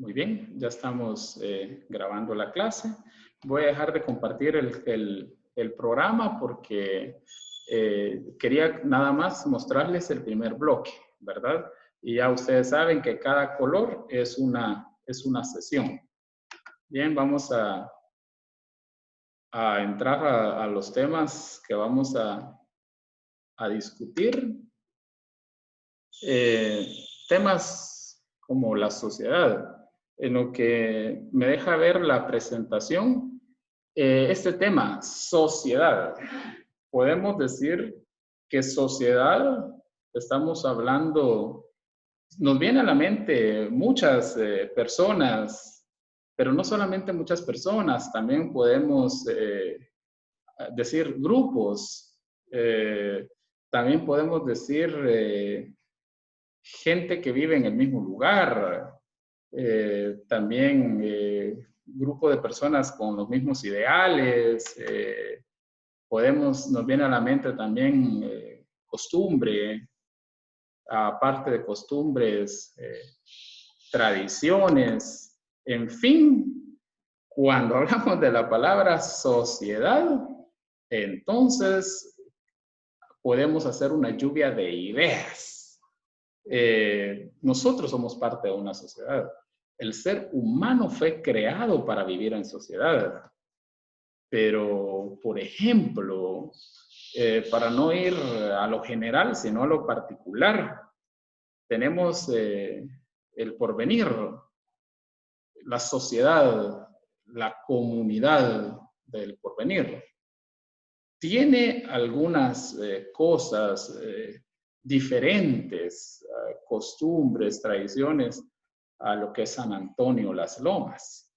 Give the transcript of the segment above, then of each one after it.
Muy bien, ya estamos grabando la clase. Voy a dejar de compartir el programa porque quería nada más mostrarles el primer bloque, ¿verdad? Y ya ustedes saben que cada color es una sesión. Bien, vamos a entrar a los temas que vamos a discutir. Temas como la sociedad. En lo que me deja ver la presentación, este tema, sociedad. Podemos decir que sociedad, estamos hablando, nos viene a la mente muchas personas, pero no solamente muchas personas, también podemos decir grupos, también podemos decir gente que vive en el mismo lugar, también grupo de personas con los mismos ideales, nos viene a la mente también costumbre, aparte de costumbres, tradiciones, en fin, cuando hablamos de la palabra sociedad, entonces podemos hacer una lluvia de ideas. Nosotros somos parte de una sociedad. El ser humano fue creado para vivir en sociedad. Pero, por ejemplo, para no ir a lo general, sino a lo particular, tenemos el porvenir, la sociedad, la comunidad del porvenir. Tiene algunas cosas diferentes, costumbres, tradiciones, a lo que es San Antonio Las Lomas.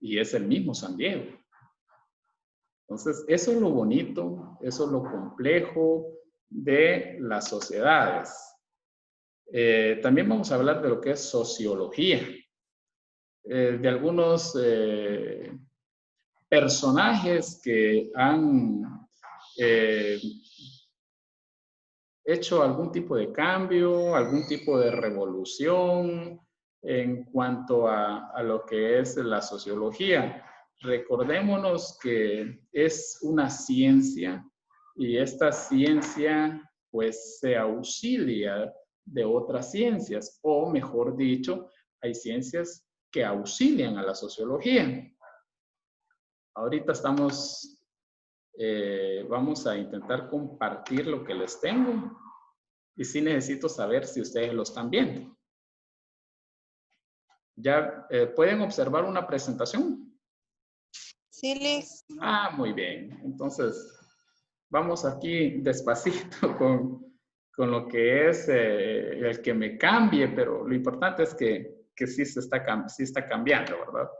Y es el mismo San Diego. Entonces, eso es lo bonito, eso es lo complejo de las sociedades. También vamos a hablar de lo que es sociología, de algunos personajes que han hecho algún tipo de cambio, algún tipo de revolución en cuanto a lo que es la sociología. Recordémonos que es una ciencia y esta ciencia pues se auxilia de otras ciencias, o mejor dicho, hay ciencias que auxilian a la sociología. Ahorita vamos a intentar compartir lo que les tengo y sí necesito saber si ustedes lo están viendo. ¿Ya pueden observar una presentación? Sí, Liz. Ah, muy bien. Entonces, vamos aquí despacito con lo que es el que me cambie, pero lo importante es que sí está cambiando, ¿verdad?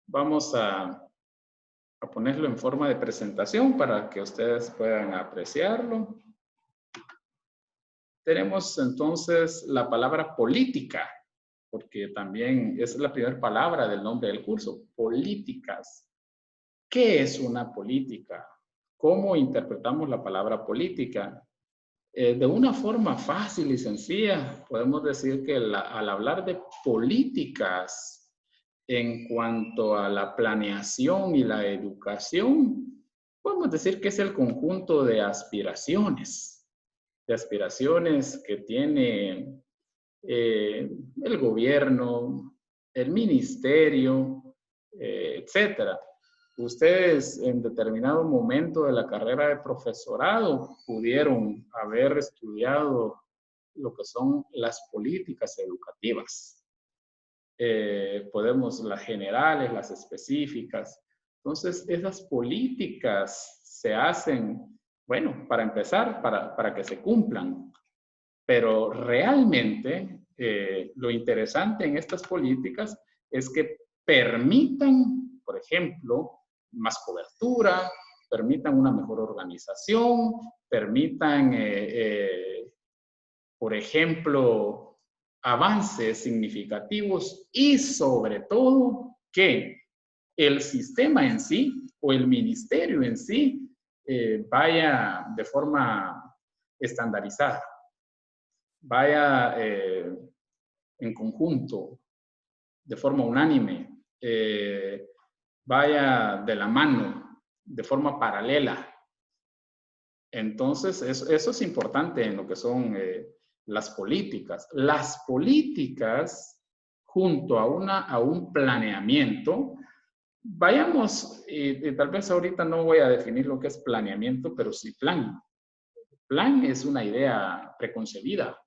Vamos a ponerlo en forma de presentación para que ustedes puedan apreciarlo. Tenemos entonces la palabra política, porque también es la primera palabra del nombre del curso, políticas. ¿Qué es una política? ¿Cómo interpretamos la palabra política? De una forma fácil y sencilla, podemos decir que al hablar de políticas en cuanto a la planeación y la educación, podemos decir que es el conjunto de aspiraciones que tiene el gobierno, el ministerio, etcétera. Ustedes en determinado momento de la carrera de profesorado pudieron haber estudiado lo que son las políticas educativas. Podemos las generales, las específicas. Entonces, esas políticas se hacen, bueno, para empezar, para que se cumplan. Pero realmente lo interesante en estas políticas es que permitan, por ejemplo, más cobertura, permitan una mejor organización, permitan, por ejemplo, avances significativos y sobre todo que el sistema en sí o el ministerio en sí vaya de forma estandarizada, vaya en conjunto, de forma unánime, vaya de la mano, de forma paralela. Entonces, eso es importante en lo que son las políticas. Las políticas, junto a un planeamiento, vayamos, y tal vez ahorita no voy a definir lo que es planeamiento, pero sí plan. Plan es una idea preconcebida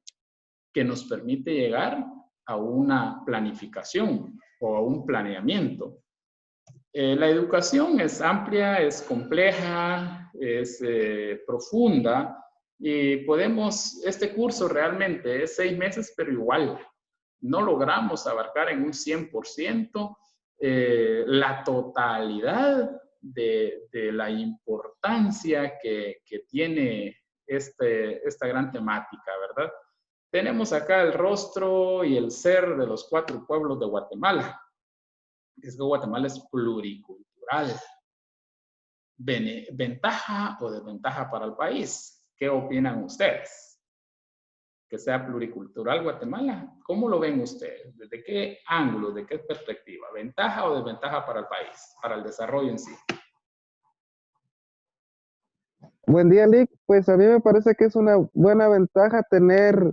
que nos permite llegar a una planificación o a un planeamiento. La educación es amplia, es compleja, es profunda y este curso realmente es 6 meses, pero igual no logramos abarcar en un 100% la totalidad de la importancia que tiene esta gran temática, ¿verdad? Tenemos acá el rostro y el ser de los 4 pueblos de Guatemala. Es que Guatemala es pluricultural. ¿Ventaja o desventaja para el país? ¿Qué opinan ustedes? Que sea pluricultural Guatemala. ¿Cómo lo ven ustedes? ¿Desde qué ángulo, de qué perspectiva? ¿Ventaja o desventaja para el país, para el desarrollo en sí? Buen día, Lick. Pues a mí me parece que es una buena ventaja tener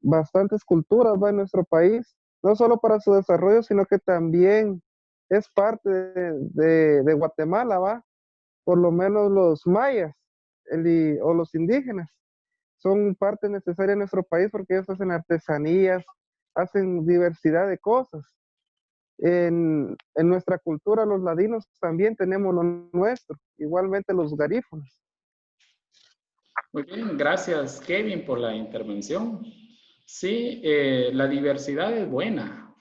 bastantes culturas, ¿va? En nuestro país, no solo para su desarrollo, sino que también es parte de Guatemala, ¿va? Por lo menos los mayas o los indígenas son parte necesaria de nuestro país porque ellos hacen artesanías, hacen diversidad de cosas. En nuestra cultura, los ladinos también tenemos lo nuestro, igualmente los garífunas. Muy bien, gracias Kevin por la intervención. Sí, la diversidad es buena.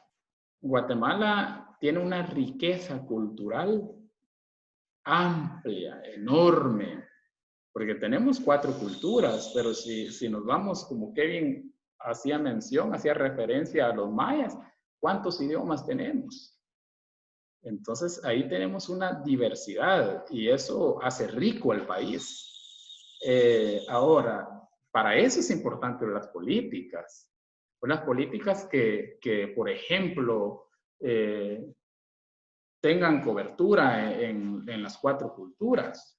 Guatemala tiene una riqueza cultural amplia, enorme, porque tenemos 4 culturas, pero si nos vamos, como Kevin hacía mención, hacía referencia a los mayas, ¿cuántos idiomas tenemos? Entonces ahí tenemos una diversidad y eso hace rico al país. Ahora, para eso es importante las políticas. Las políticas que por ejemplo, tengan cobertura en las 4 culturas.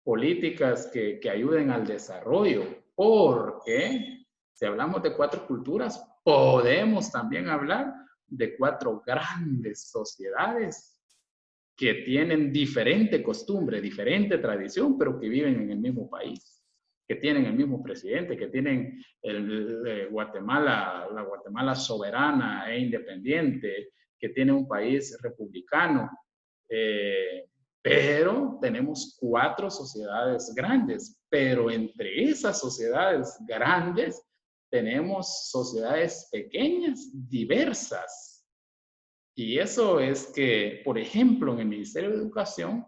Políticas que ayuden al desarrollo, porque si hablamos de 4 culturas, podemos también hablar de 4 grandes sociedades que tienen diferente costumbre, diferente tradición, pero que viven en el mismo país, que tienen el mismo presidente, que tienen la Guatemala soberana e independiente, que tiene un país republicano. Pero tenemos 4 sociedades grandes, pero entre esas sociedades grandes tenemos sociedades pequeñas, diversas. Y eso es que, por ejemplo, en el Ministerio de Educación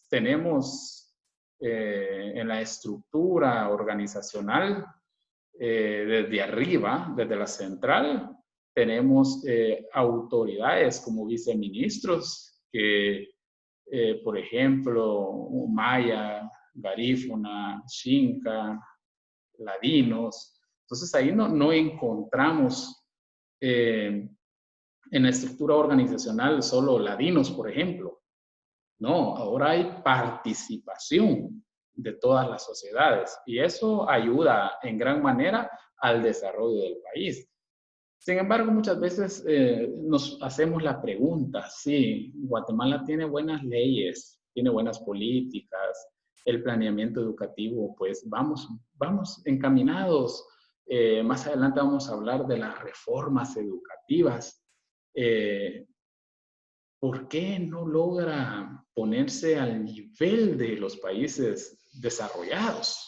tenemos en la estructura organizacional desde arriba, desde la central, tenemos autoridades como viceministros que, por ejemplo, maya, garífuna, xinca, ladinos. Entonces ahí no encontramos en la estructura organizacional solo ladinos, por ejemplo. No, ahora hay participación de todas las sociedades y eso ayuda en gran manera al desarrollo del país. Sin embargo, muchas veces nos hacemos la pregunta, sí, Guatemala tiene buenas leyes, tiene buenas políticas, el planeamiento educativo, pues vamos encaminados. Más adelante vamos a hablar de las reformas educativas. ¿Por qué no logra ponerse al nivel de los países desarrollados?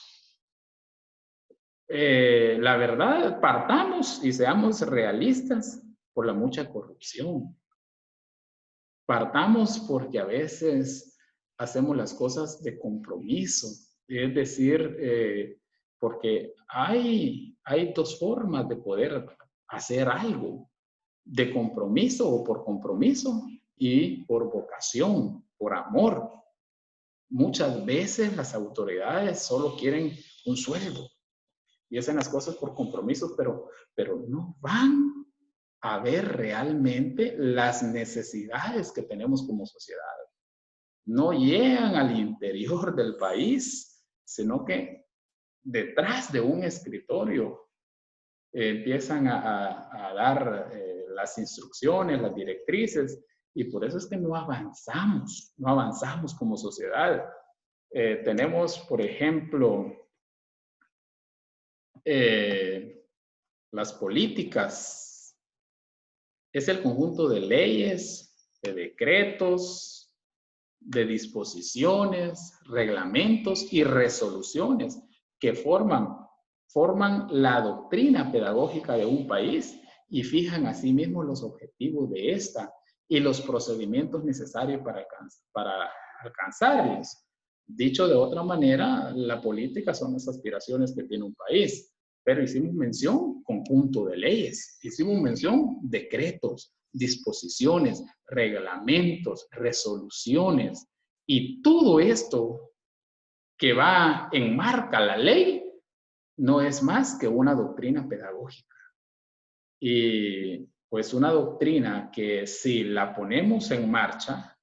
La verdad, partamos y seamos realistas por la mucha corrupción. Partamos porque a veces hacemos las cosas de compromiso, es decir, porque hay 2 formas de poder hacer algo, de compromiso o por compromiso y por vocación, por amor. Muchas veces las autoridades solo quieren un sueldo y hacen las cosas por compromisos, pero no van a ver realmente las necesidades que tenemos como sociedad. No llegan al interior del país, sino que detrás de un escritorio empiezan a dar las instrucciones, las directrices, y por eso es que no avanzamos como sociedad. Tenemos, por ejemplo, las políticas. Es el conjunto de leyes, de decretos, de disposiciones, reglamentos y resoluciones que forman la doctrina pedagógica de un país y fijan asimismo los objetivos de esta y los procedimientos necesarios para alcanzarlos. Dicho de otra manera, la política son las aspiraciones que tiene un país, pero hicimos mención conjunto de leyes, hicimos mención decretos, disposiciones, reglamentos, resoluciones, y todo esto que va enmarca la ley no es más que una doctrina pedagógica. Y pues una doctrina que si la ponemos en marcha,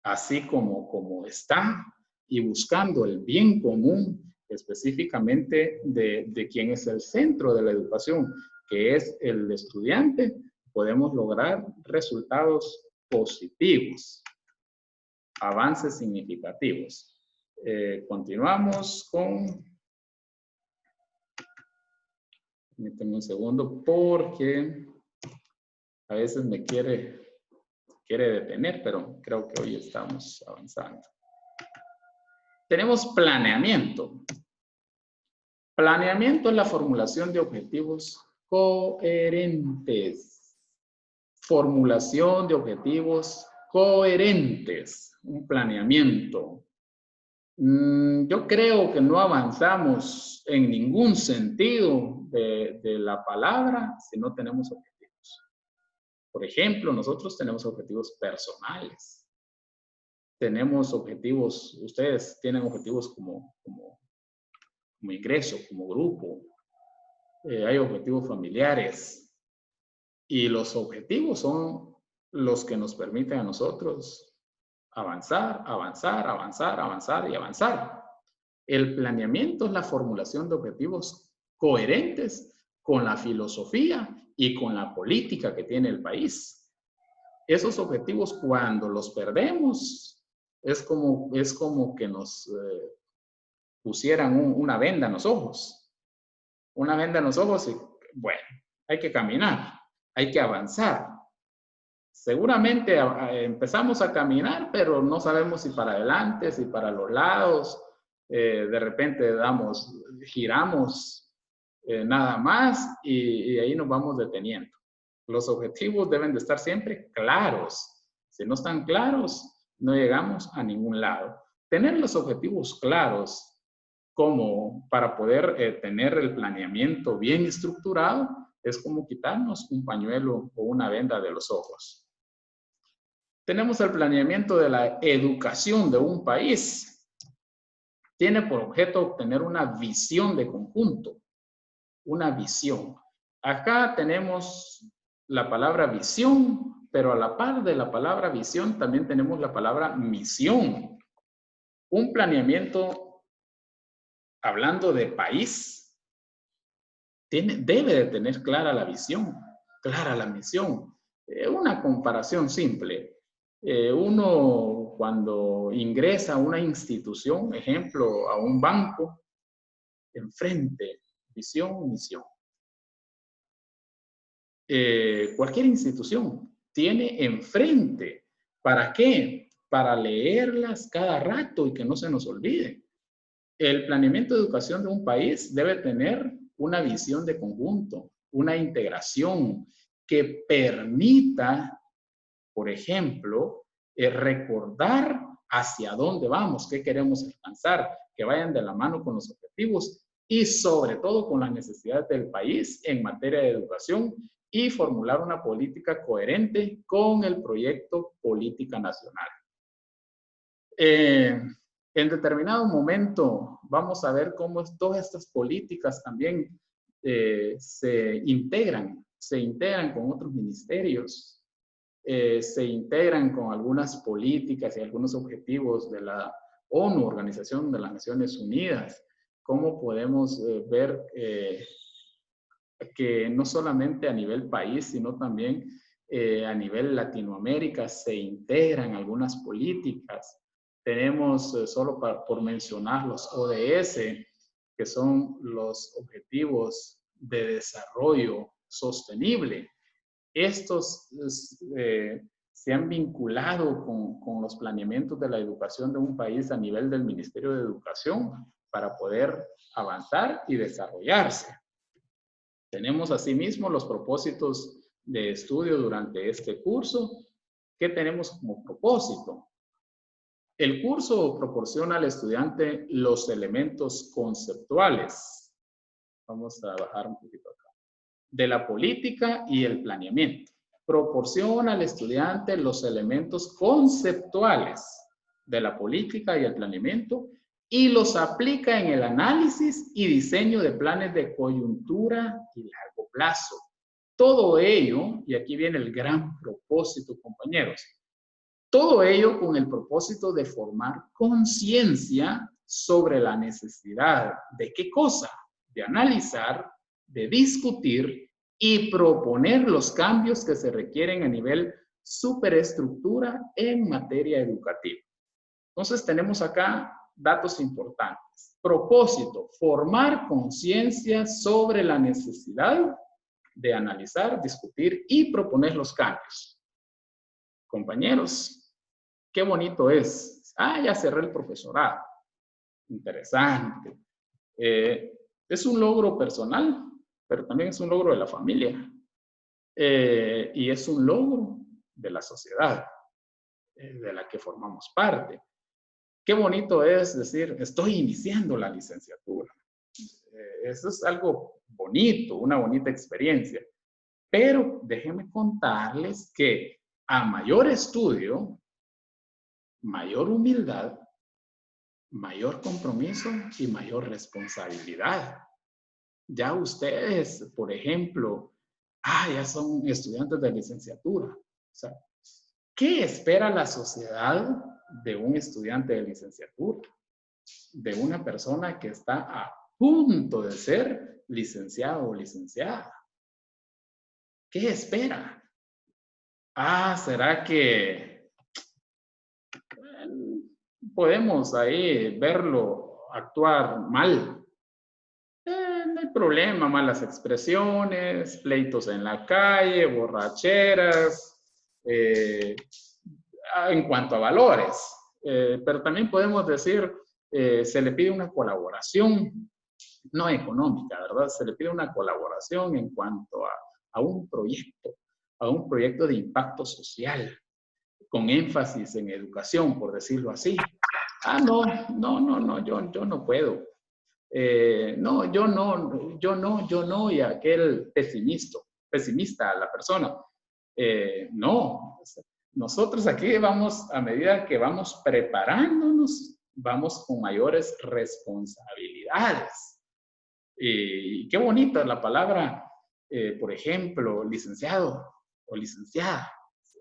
así como está, y buscando el bien común, específicamente de quien es el centro de la educación, que es el estudiante, podemos lograr resultados positivos, avances significativos. Continuamos con... Permítanme un segundo porque a veces me quiere detener, pero creo que hoy estamos avanzando. Tenemos planeamiento. Planeamiento es la formulación de objetivos coherentes. Formulación de objetivos coherentes. Un planeamiento. Yo creo que no avanzamos en ningún sentido de la palabra si no tenemos objetivos. Por ejemplo, nosotros tenemos objetivos personales. Tenemos objetivos, ustedes tienen objetivos como ingreso, como grupo. Hay objetivos familiares. Y los objetivos son los que nos permiten a nosotros avanzar, avanzar, avanzar, avanzar y avanzar. El planeamiento es la formulación de objetivos coherentes con la filosofía y con la política que tiene el país. Esos objetivos, cuando los perdemos, es como que nos pusieran una venda en los ojos. Una venda en los ojos y, bueno, hay que caminar, hay que avanzar. Seguramente empezamos a caminar, pero no sabemos si para adelante, si para los lados. De repente giramos nada más y ahí nos vamos deteniendo. Los objetivos deben de estar siempre claros. Si no están claros, no llegamos a ningún lado. Tener los objetivos claros como para poder tener el planeamiento bien estructurado es como quitarnos un pañuelo o una venda de los ojos. Tenemos el planeamiento de la educación de un país. Tiene por objeto obtener una visión de conjunto, una visión. Acá tenemos la palabra visión, pero a la par de la palabra visión también tenemos la palabra misión. Un planeamiento, hablando de país, debe de tener clara la visión, clara la misión. Una comparación simple. Uno cuando ingresa a una institución, ejemplo, a un banco, enfrente, visión, misión. Cualquier institución tiene enfrente. ¿Para qué? Para leerlas cada rato y que no se nos olvide. El planeamiento de educación de un país debe tener una visión de conjunto, una integración que permita, por ejemplo, recordar hacia dónde vamos, qué queremos alcanzar, que vayan de la mano con los objetivos y sobre todo con las necesidades del país en materia de educación y formular una política coherente con el proyecto Política Nacional. En determinado momento vamos a ver cómo todas estas políticas también se integran con otros ministerios, se integran con algunas políticas y algunos objetivos de la ONU, Organización de las Naciones Unidas. Cómo podemos ver que no solamente a nivel país, sino también a nivel Latinoamérica se integran algunas políticas. Tenemos, solo por mencionar, los ODS, que son los Objetivos de Desarrollo Sostenible. Estos se han vinculado con los planeamientos de la educación de un país a nivel del Ministerio de Educación para poder avanzar y desarrollarse. Tenemos asimismo los propósitos de estudio durante este curso. ¿Qué tenemos como propósito? El curso proporciona al estudiante los elementos conceptuales. Vamos a bajar un poquito acá. De la política y el planeamiento. Proporciona al estudiante los elementos conceptuales de la política y el planeamiento y los aplica en el análisis y diseño de planes de coyuntura y largo plazo. Todo ello, y aquí viene el gran propósito, compañeros, todo ello con el propósito de formar conciencia sobre la necesidad de ¿qué cosa? De analizar, de discutir y proponer los cambios que se requieren a nivel superestructura en materia educativa. Entonces tenemos acá datos importantes. Propósito, formar conciencia sobre la necesidad de analizar, discutir y proponer los cambios. Compañeros, qué bonito es. Ya cerré el profesorado. Interesante. Es un logro personal, pero también es un logro de la familia. Y es un logro de la sociedad, de la que formamos parte. Qué bonito es decir, estoy iniciando la licenciatura. Eso es algo bonito, una bonita experiencia. Pero déjenme contarles que a mayor estudio, mayor humildad, mayor compromiso y mayor responsabilidad. Ya ustedes, por ejemplo, ya son estudiantes de licenciatura. O sea, ¿qué espera la sociedad de un estudiante de licenciatura? De una persona que está a punto de ser licenciado o licenciada. ¿Qué espera? ¿Será que podemos ahí verlo actuar mal? No hay problema, malas expresiones, pleitos en la calle, borracheras, en cuanto a valores. Pero también podemos decir, se le pide una colaboración, no económica, ¿verdad? Se le pide una colaboración en cuanto a un proyecto de impacto social, con énfasis en educación, por decirlo así. No, yo no puedo. No, yo no, y aquel pesimista a la persona. No, nosotros aquí vamos, a medida que vamos preparándonos, vamos con mayores responsabilidades. Y qué bonita la palabra, por ejemplo, licenciado o licenciada.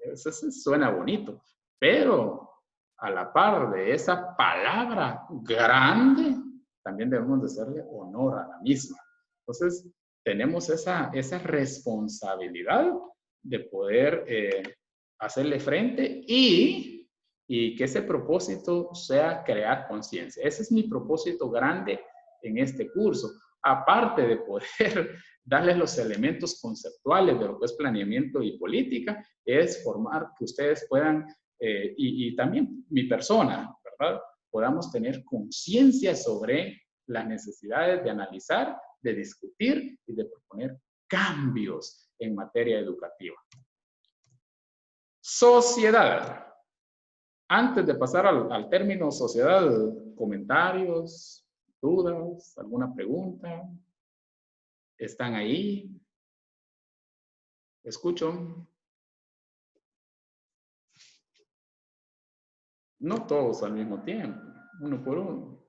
Eso suena bonito, pero a la par de esa palabra grande, también debemos de hacerle honor a la misma. Entonces, tenemos esa responsabilidad de poder hacerle frente y que ese propósito sea crear conciencia. Ese es mi propósito grande en este curso. Aparte de poder darles los elementos conceptuales de lo que es planeamiento y política, es formar que ustedes puedan, y también mi persona, ¿verdad? Podamos tener conciencia sobre las necesidades de analizar, de discutir y de proponer cambios en materia educativa. Sociedad. Antes de pasar al término sociedad, comentarios, dudas, alguna pregunta. ¿Están ahí? ¿Escucho? No todos al mismo tiempo. Uno por uno.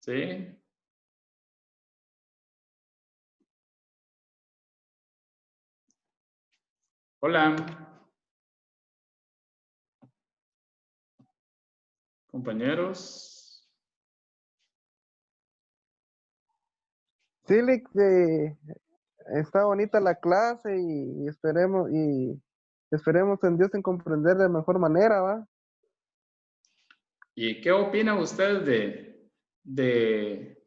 ¿Sí? Hola. Compañeros. Sí, Lick, está bonita la clase y esperemos en Dios en comprender de mejor manera, ¿va? ¿Y qué opinan ustedes de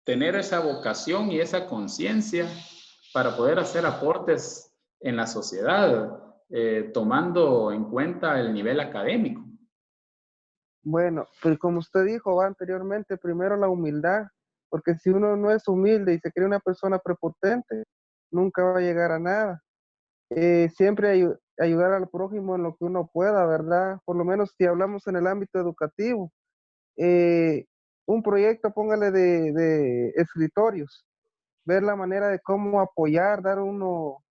tener esa vocación y esa conciencia para poder hacer aportes en la sociedad, tomando en cuenta el nivel académico? Bueno, pues como usted dijo, ¿va? Anteriormente, primero la humildad, porque si uno no es humilde y se cree una persona prepotente, nunca va a llegar a nada. Siempre ayudar al prójimo en lo que uno pueda, ¿verdad? Por lo menos si hablamos en el ámbito educativo, eh, un proyecto, póngale de escritorios, ver la manera de cómo apoyar, dar uno,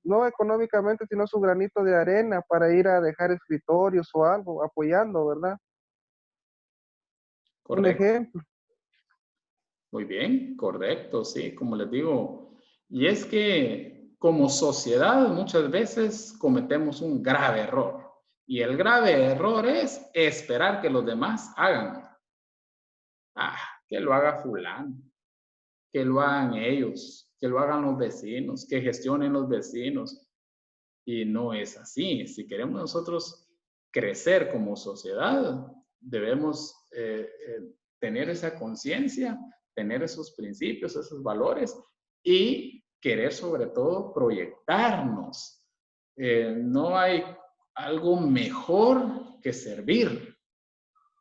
no económicamente, sino su granito de arena para ir a dejar escritorios o algo, apoyando, ¿verdad? Un Correcto. ejemplo. Muy bien, correcto, sí, como les digo. Y es que como sociedad muchas veces cometemos un grave error. Y el grave error es esperar que los demás hagan. Ah, que lo haga fulano, que lo hagan ellos, que lo hagan los vecinos, que gestionen los vecinos. Y no es así. Si queremos nosotros crecer como sociedad, debemos tener esa conciencia, tener esos principios, esos valores y querer sobre todo proyectarnos. No hay algo mejor que servir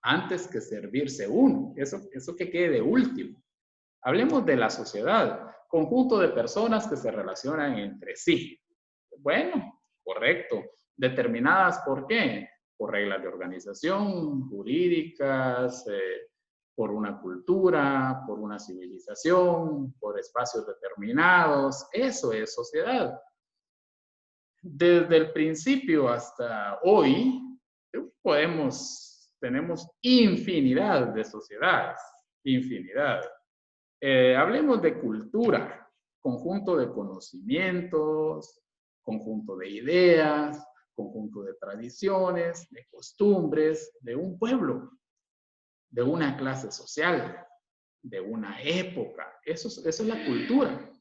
antes que servirse uno. Eso que quede de último. Hablemos de la sociedad, conjunto de personas que se relacionan entre sí. Bueno, correcto. Determinadas, ¿por qué? Por reglas de organización, jurídicas, por una cultura, por una civilización, por espacios determinados. Eso es sociedad. Desde el principio hasta hoy, tenemos infinidad de sociedades, infinidad. Hablemos de cultura, conjunto de conocimientos, conjunto de ideas, conjunto de tradiciones, de costumbres, de un pueblo, de una clase social, de una época. Eso es la cultura.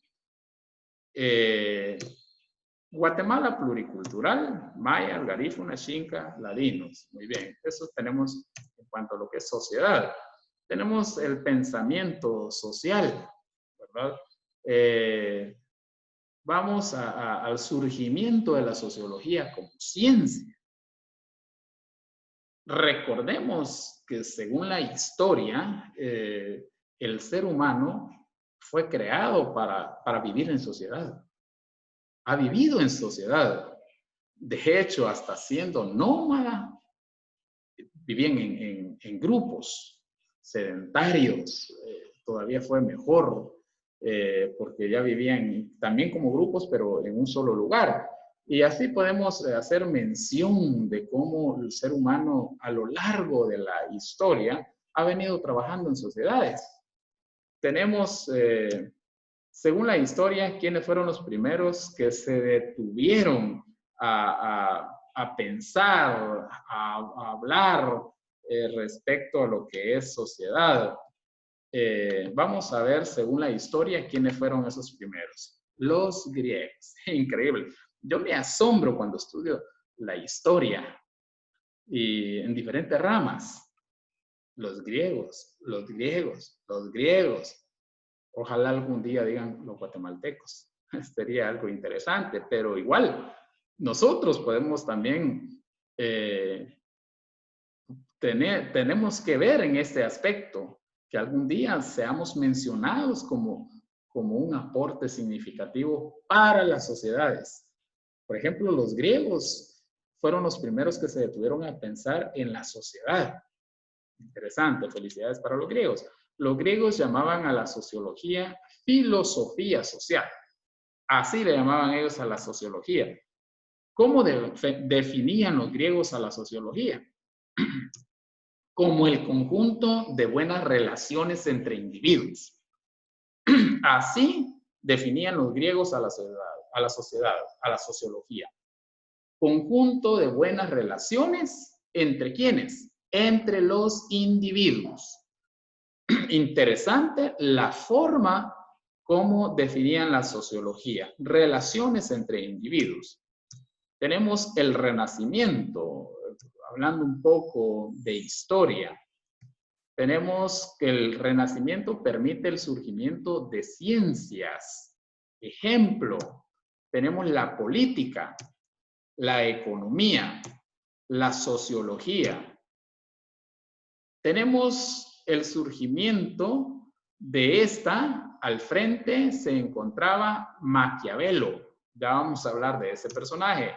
Guatemala pluricultural, mayas, garífunas, xinca, ladinos. Muy bien, eso tenemos en cuanto a lo que es sociedad. Tenemos el pensamiento social, ¿verdad? Vamos al surgimiento de la sociología como ciencia. Recordemos que según la historia, el ser humano fue creado para vivir en sociedad. Ha vivido en sociedad. De hecho, hasta siendo nómada, vivían en grupos sedentarios. Todavía fue mejor porque ya vivían también como grupos, pero en un solo lugar. Y así podemos hacer mención de cómo el ser humano a lo largo de la historia ha venido trabajando en sociedades. Tenemos, según la historia, quiénes fueron los primeros que se detuvieron a pensar, a hablar respecto a lo que es sociedad. Vamos a ver, según la historia, quiénes fueron esos primeros. Los griegos. Increíble. Yo me asombro cuando estudio la historia y en diferentes ramas. Los griegos, los griegos, los griegos. Ojalá algún día digan los guatemaltecos. Sería algo interesante, pero igual, nosotros podemos también tenemos que ver en este aspecto que algún día seamos mencionados como un aporte significativo para las sociedades. Por ejemplo, los griegos fueron los primeros que se detuvieron a pensar en la sociedad. Interesante, felicidades para los griegos. Los griegos llamaban a la sociología filosofía social. Así le llamaban ellos a la sociología. ¿Cómo definían los griegos a la sociología? como el conjunto de buenas relaciones entre individuos. Así definían los griegos a la sociedad, a la sociología. Conjunto de buenas relaciones entre ¿quiénes? Entre los individuos. Interesante la forma como definían la sociología. Relaciones entre individuos. Tenemos el Renacimiento, hablando un poco de historia. Tenemos que el Renacimiento permite el surgimiento de ciencias. Ejemplo, tenemos la política, la economía, la sociología. Tenemos el surgimiento de esta. Al frente se encontraba Maquiavelo. Ya vamos a hablar de ese personaje.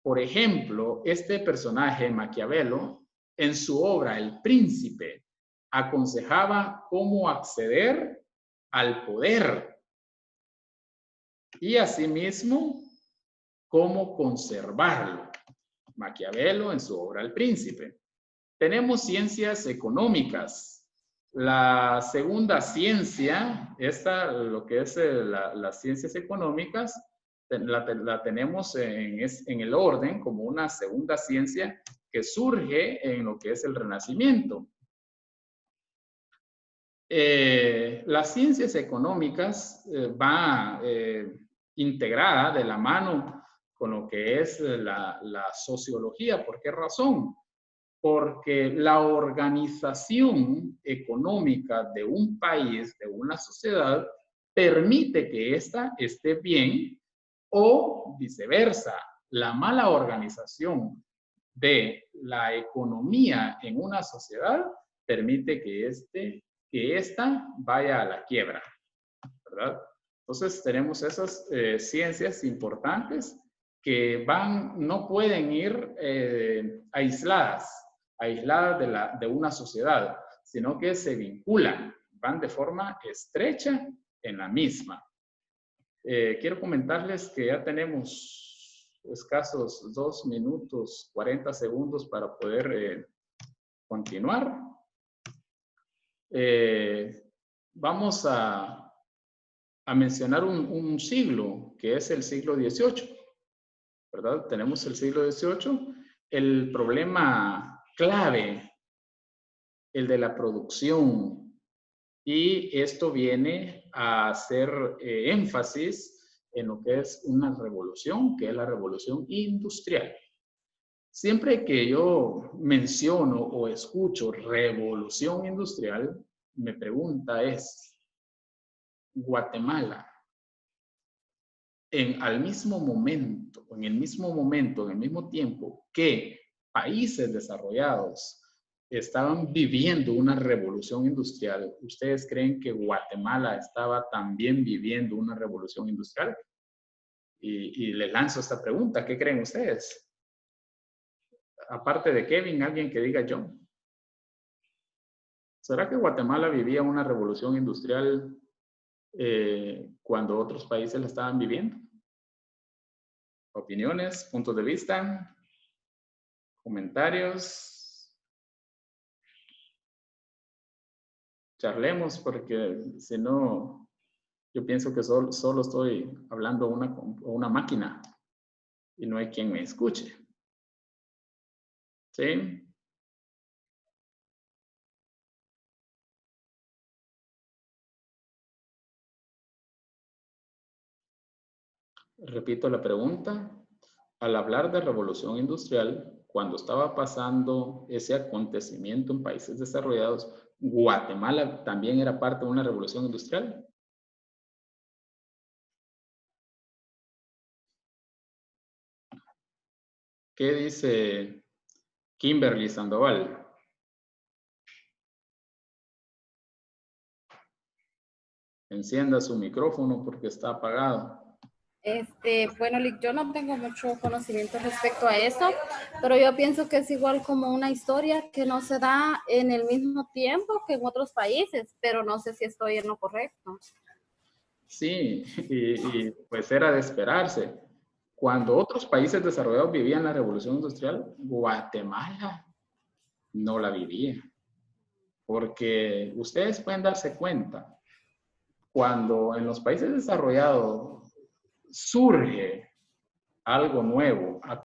Por ejemplo, este personaje, Maquiavelo, en su obra El Príncipe, aconsejaba cómo acceder al poder y asimismo cómo conservarlo. Maquiavelo en su obra El Príncipe. Tenemos ciencias económicas. La segunda ciencia, lo que es las ciencias económicas, la tenemos en el orden como una segunda ciencia que surge en lo que es el Renacimiento. Las ciencias económicas va integrada de la mano con lo que es la sociología. ¿Por qué razón? Porque la organización económica de un país, de una sociedad, permite que ésta esté bien o viceversa. La mala organización de la economía en una sociedad permite que ésta vaya a la quiebra, ¿verdad? Entonces tenemos esas ciencias importantes que no pueden ir aisladas de una sociedad, sino que se vinculan, van de forma estrecha en la misma. Quiero comentarles que ya tenemos escasos 2 minutos 40 segundos para poder continuar. Vamos a mencionar un siglo, que es el siglo XVIII, ¿verdad? Tenemos el siglo XVIII, el problema clave, el de la producción, y esto viene a hacer énfasis en lo que es una revolución, que es la revolución industrial. Siempre que yo menciono o escucho revolución industrial, me pregunta es, Guatemala, en el mismo tiempo que países desarrollados estaban viviendo una revolución industrial, ¿ustedes creen que Guatemala estaba también viviendo una revolución industrial? Y les lanzo esta pregunta, ¿qué creen ustedes? Aparte de Kevin, alguien que diga yo. ¿Será que Guatemala vivía una revolución industrial cuando otros países la estaban viviendo? Opiniones, puntos de vista, comentarios. Charlemos, porque si no, yo pienso que solo estoy hablando a una máquina y no hay quien me escuche. ¿Sí? Repito la pregunta. Al hablar de revolución industrial, cuando estaba pasando ese acontecimiento en países desarrollados, ¿Guatemala también era parte de una revolución industrial? ¿Qué dice Kimberly Sandoval? Encienda su micrófono porque está apagado. Bueno, Lick, yo no tengo mucho conocimiento respecto a eso, pero yo pienso que es igual como una historia que no se da en el mismo tiempo que en otros países, pero no sé si estoy en lo correcto. Sí, y pues era de esperarse. Cuando otros países desarrollados vivían la revolución industrial, Guatemala no la diría. Porque ustedes pueden darse cuenta, cuando en los países desarrollados surge algo nuevo,